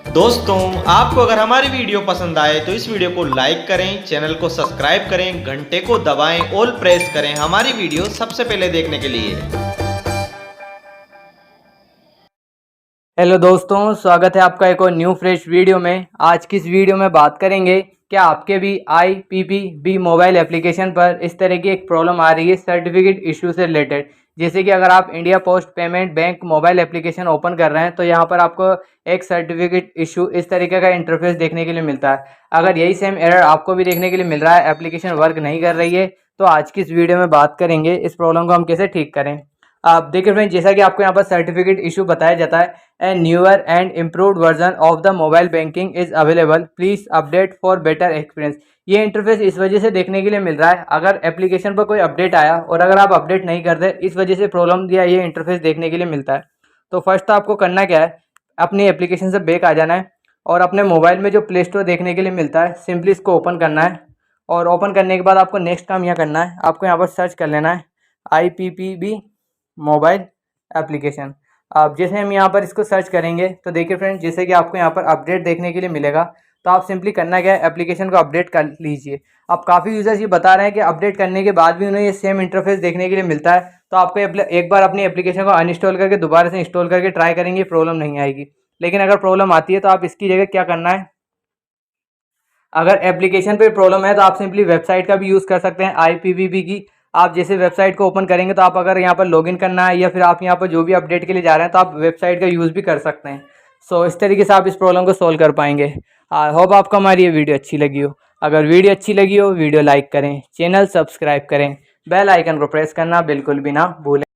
दोस्तों, आपको अगर हमारी वीडियो पसंद आए तो इस वीडियो को लाइक करें, चैनल को सब्सक्राइब करें, घंटे को दबाएं, ऑल प्रेस करें हमारी वीडियो सबसे पहले देखने के लिए। हेलो दोस्तों, स्वागत है आपका एक और न्यू फ्रेश वीडियो में। आज की इस वीडियो में बात करेंगे क्या आपके भी IPPB मोबाइल एप्लीकेशन पर इस तरह की एक प्रॉब्लम आ रही है सर्टिफिकेट इशू से रिलेटेड। जैसे कि अगर आप India post payment bank mobile application open कर रहे हैं तो यहाँ पर आपको एक सर्टिफिकेट इशू इस तरीके का इंटरफेस देखने के लिए मिलता है। अगर यही सेम एरर आपको भी देखने के लिए मिल रहा है, एप्लीकेशन वर्क नहीं कर रही है, तो आज की इस वीडियो में बात करेंगे इस प्रॉब्लम को हम कैसे ठीक करें। आप देखिए फ्रेंड, जैसा कि आपको यहाँ पर सर्टिफिकेट इशू बताया जाता है, a newer and improved version of the mobile banking is available, please update for better experience. ये इंटरफेस इस वजह से देखने के लिए मिल रहा है, अगर एप्लीकेशन पर कोई अपडेट आया और अगर आप अपडेट नहीं करते, इस वजह से प्रॉब्लम दिया ये इंटरफेस देखने के लिए मिलता है। तो फर्स्ट तो आपको करना क्या है, अपनी एप्लीकेशन से बैक आ जाना है और अपने मोबाइल में जो प्ले स्टोर देखने के लिए मिलता है सिंपली इसको ओपन करना है। और ओपन करने के बाद आपको नेक्स्ट काम यह करना है, आपको यहाँ पर सर्च कर लेना है IPPB मोबाइल एप्लीकेशन। आप जैसे हम यहाँ पर इसको सर्च करेंगे तो देखिए फ्रेंड, जैसे कि आपको यहाँ पर अपडेट देखने के लिए मिलेगा, तो आप सिंपली करना क्या है, एप्लीकेशन को अपडेट कर लीजिए। अब काफ़ी यूज़र्स ये बता रहे हैं कि अपडेट करने के बाद भी उन्हें ये सेम इंटरफेस देखने के लिए मिलता है, तो आपको एक बार अपनी एप्लीकेशन को अनइंस्टॉल करके दोबारा से इंस्टॉल करके ट्राई करेंगे, प्रॉब्लम नहीं आएगी। लेकिन अगर प्रॉब्लम आती है तो आप इसकी जगह क्या करना है, अगर एप्लीकेशन पे प्रॉब्लम है तो आप सिंपली वेबसाइट का भी यूज़ कर सकते हैं IPPB की। आप जैसे वेबसाइट को ओपन करेंगे तो आप अगर यहाँ पर लॉगिन करना है या फिर आप यहाँ पर जो भी अपडेट के लिए जा रहे हैं तो आप वेबसाइट का यूज़ भी कर सकते हैं। सो इस तरीके से आप इस प्रॉब्लम को सोल्व कर पाएंगे। आई होप आपको हमारी ये वीडियो अच्छी लगी हो। अगर वीडियो अच्छी लगी हो, वीडियो लाइक करें, चैनल सब्सक्राइब करें, बेल आइकन को प्रेस करना बिल्कुल भी ना भूलें।